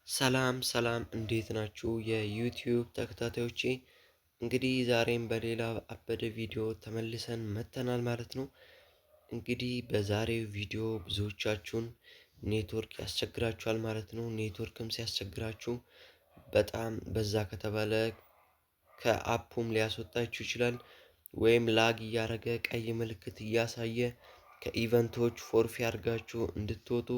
ሰላም ሰላም እንዴት ናችሁ የዩቲዩብ ተከታታዮቼ? እንግዲህ ዛሬም በሌላ አበደ ቪዲዮ ተመልሰን መጥተናል ማለት ነው። እንግዲህ በዛሬው ቪዲዮ ብዙዎቻችሁን ኔትወርክ ያስቸግራችኋል ማለት ነው። ኔትወርክም ሲያስቸግራችሁ በጣም በዛ ከተባለ ከአፑም ሊያስወጣችሁ ይችላል። ወይም ላግ እያደረገ ቀይ ምልክት እያሳየ ከኢቨንቶች ፎርፌ አድርጋችሁ እንድትወጡ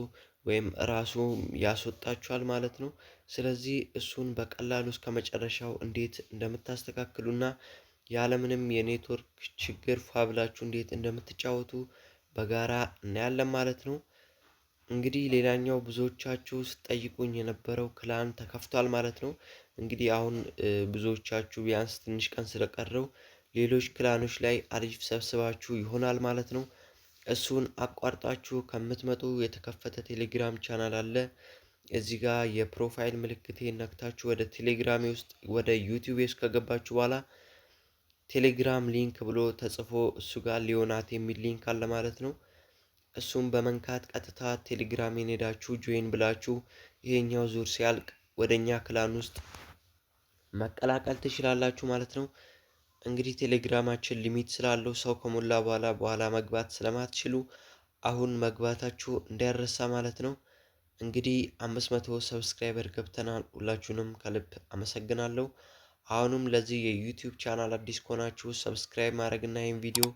ወይም ራሱ ያስወጣችኋል ማለት ነው። ስለዚህ እሱን በቀላሉ እስከ መጨረሻው እንዴት እንደምታስተካክሉና ያለምንም የኔትወርክ ችግር ፏ ብላችሁ እንዴት እንደምትጫወቱ በጋራ እናያለን ማለት ነው። እንግዲህ ሌላኛው ብዙዎቻችሁ ስትጠይቁኝ የነበረው ክላን ተከፍቷል ማለት ነው። እንግዲህ አሁን ብዙዎቻችሁ ቢያንስ ትንሽ ቀን ስለቀረው ሌሎች ክላኖች ላይ አሪፍ ሰብስባችሁ ይሆናል ማለት ነው። እሱን አቋርጣችሁ ከምትመጡ የተከፈተ ቴሌግራም ቻናል አለ። እዚህ ጋር የፕሮፋይል ምልክቴን ነክታችሁ ወደ ቴሌግራሜ ውስጥ ወደ ዩቲዩብ ውስጥ ከገባችሁ በኋላ ቴሌግራም ሊንክ ብሎ ተጽፎ እሱ ጋር ሊዮናት የሚል ሊንክ አለ ማለት ነው። እሱም በመንካት ቀጥታ ቴሌግራሜን ሄዳችሁ ጆይን ብላችሁ ይሄኛው ዙር ሲያልቅ ወደኛ ክላን ውስጥ መቀላቀል ትችላላችሁ ማለት ነው። እንግዲህ ቴሌግራማችን ሊሚት ስላለው ሰው ከሞላ በኋላ መግባት ስለማትችሉ አሁን መግባታችሁ እንዳይረሳ ማለት ነው። እንግዲህ 500 ሰብስክራይበር ገብተናል። ሁላችሁንም ከልብ አመሰግናለሁ። አሁንም ለዚህ የዩቲዩብ ቻናል አዲስ ከሆናችሁ ሰብስክራይብ ማድረግና ይህን ቪዲዮ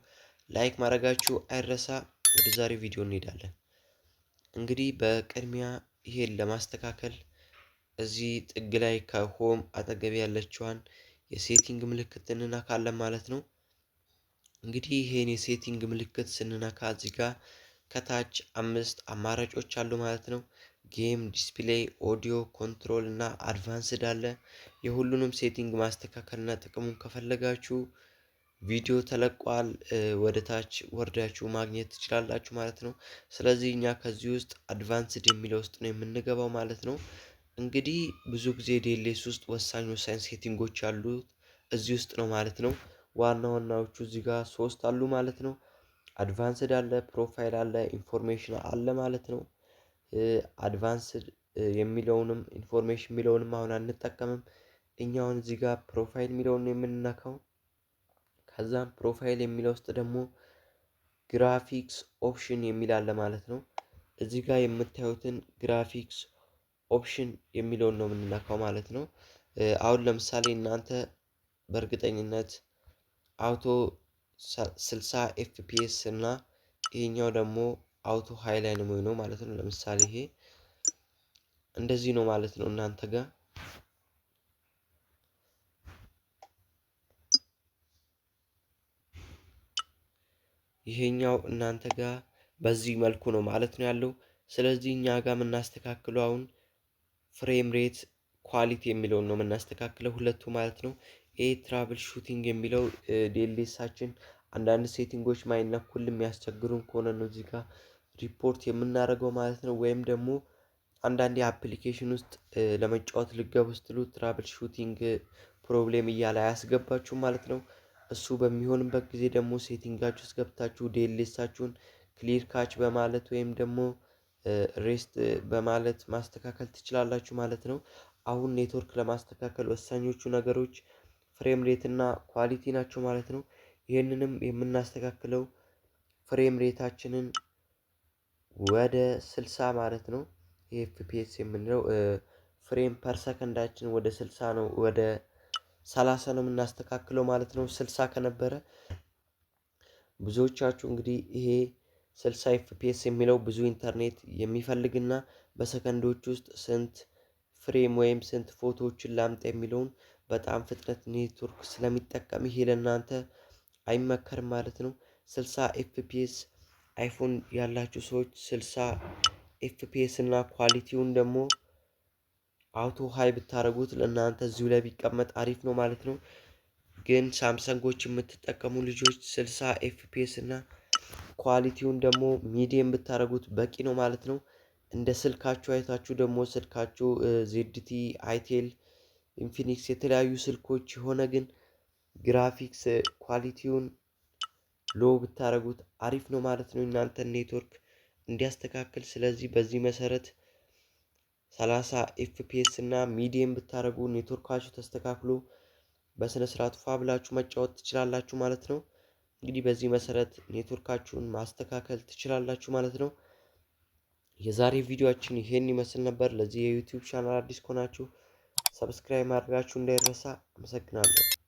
ላይክ ማድረጋችሁ አይረሳ። ወደ ዛሬው ቪዲዮ እንሄዳለን። እንግዲህ በቅድሚያ ይሄን ለማስተካከል እዚህ ጥግ ላይ ከሆም አጠገብ ያለችዋን የሴቲንግ ምልክት እንነካለን ማለት ነው። እንግዲህ ይሄን የሴቲንግ ምልክት ስንነካ እዚህ ጋር ከታች 5 አማራጮች አሉ ማለት ነው። ጌም፣ ዲስፕሌይ፣ ኦዲዮ፣ ኮንትሮል እና አድቫንስድ አለ። የሁሉንም ሴቲንግ ማስተካከልና ጥቅሙን ከፈለጋችሁ ቪዲዮ ተለቋል፣ ወደ ታች ወርዳችሁ ማግኘት ትችላላችሁ ማለት ነው። ስለዚህ እኛ ከዚህ ውስጥ አድቫንስድ የሚለው ውስጥ ነው የምንገባው ማለት ነው። እንግዲህ ብዙ ጊዜ ዲኤልኤስ ውስጥ ወሳኝ ሴቲንጎች ያሉት እዚህ ውስጥ ነው ማለት ነው። ዋና ዋናዎቹ እዚህ ጋር 3 አሉ ማለት ነው። አድቫንስድ አለ፣ ፕሮፋይል አለ፣ ኢንፎርሜሽን አለ ማለት ነው። አድቫንስድ የሚለውንም ኢንፎርሜሽን የሚለውንም አሁን አንጠቀምም። እኛውን እዚህ ጋር ፕሮፋይል የሚለውን የምንነካው። ከዛም ፕሮፋይል የሚለው ውስጥ ደግሞ ግራፊክስ ኦፕሽን የሚል አለ ማለት ነው። እዚህ ጋር የምታዩትን ግራፊክስ ኦፕሽን የሚለውን ነው የምንነካው ማለት ነው። አሁን ለምሳሌ እናንተ በእርግጠኝነት አውቶ 60 ኤፍፒኤስ እና ይሄኛው ደግሞ አውቶ ሃይ ላይ ነው የሚሆነው ማለት ነው። ለምሳሌ ይሄ እንደዚህ ነው ማለት ነው እናንተ ጋር። ይሄኛው እናንተ ጋር በዚህ መልኩ ነው ማለት ነው ያለው። ስለዚህ እኛ ጋር የምናስተካክለው አሁን ፍሬም ሬት ኳሊቲ የሚለውን ነው የምናስተካክለው ሁለቱ ማለት ነው። ይሄ ትራብል ሹቲንግ የሚለው ዲኤልኤሳችን አንዳንድ ሴቲንጎች ማይነኩልን የሚያስቸግሩን ከሆነ ነው እዚህ ጋር ሪፖርት የምናደርገው ማለት ነው። ወይም ደግሞ አንዳንድ የአፕሊኬሽን ውስጥ ለመጫወት ልገቡ ስትሉ ትራብል ሹቲንግ ፕሮብሌም እያለ አያስገባችሁ ማለት ነው። እሱ በሚሆንበት ጊዜ ደግሞ ሴቲንጋችሁ ውስጥ ገብታችሁ ዲኤልኤሳችሁን ክሊር ካች በማለት ወይም ደግሞ ሬስት በማለት ማስተካከል ትችላላችሁ ማለት ነው። አሁን ኔትወርክ ለማስተካከል ወሳኞቹ ነገሮች ፍሬም ሬት እና ኳሊቲ ናቸው ማለት ነው። ይህንንም የምናስተካክለው ፍሬም ሬታችንን ወደ 60 ማለት ነው። ኤፍፒኤስ የምንለው ፍሬም ፐር ሰከንዳችን ወደ 60 ነው፣ ወደ 30 ነው የምናስተካክለው ማለት ነው። 60 ከነበረ ብዙዎቻችሁ እንግዲህ ይሄ 60 ኤፍፒኤስ የሚለው ብዙ ኢንተርኔት የሚፈልግና በሰከንዶች ውስጥ ስንት ፍሬም ወይም ስንት ፎቶዎችን ላምጣ የሚለውን በጣም ፍጥነት ኔትወርክ ስለሚጠቀም ይሄ ለእናንተ አይመከርም ማለት ነው። 60 ኤፍፒኤስ አይፎን ያላችሁ ሰዎች 60 ኤፍፒኤስ እና ኳሊቲውን ደግሞ አውቶ ሃይ ብታደርጉት ለእናንተ እዚሁ ላይ ቢቀመጥ አሪፍ ነው ማለት ነው። ግን ሳምሰንጎች የምትጠቀሙ ልጆች 60 ኤፍፒኤስ እና ኳሊቲውን ደግሞ ሚዲየም ብታደርጉት በቂ ነው ማለት ነው። እንደ ስልካችሁ አይታችሁ ደግሞ ስልካችሁ ዜድቲ፣ አይቴል፣ ኢንፊኒክስ የተለያዩ ስልኮች የሆነ ግን ግራፊክስ ኳሊቲውን ሎ ብታደርጉት አሪፍ ነው ማለት ነው እናንተን ኔትወርክ እንዲያስተካክል። ስለዚህ በዚህ መሰረት 30 ኤፍፒኤስ እና ሚዲየም ብታደርጉ ኔትወርካችሁ ተስተካክሎ በስነ ስርዓቱ ፋ ብላችሁ መጫወት ትችላላችሁ ማለት ነው። እንግዲህ በዚህ መሰረት ኔትወርካችሁን ማስተካከል ትችላላችሁ ማለት ነው። የዛሬ ቪዲዮአችን ይሄን ይመስል ነበር። ለዚህ የዩቲዩብ ቻናል አዲስ ከሆናችሁ ሰብስክራይብ ማድረጋችሁ እንዳይረሳ። አመሰግናለሁ።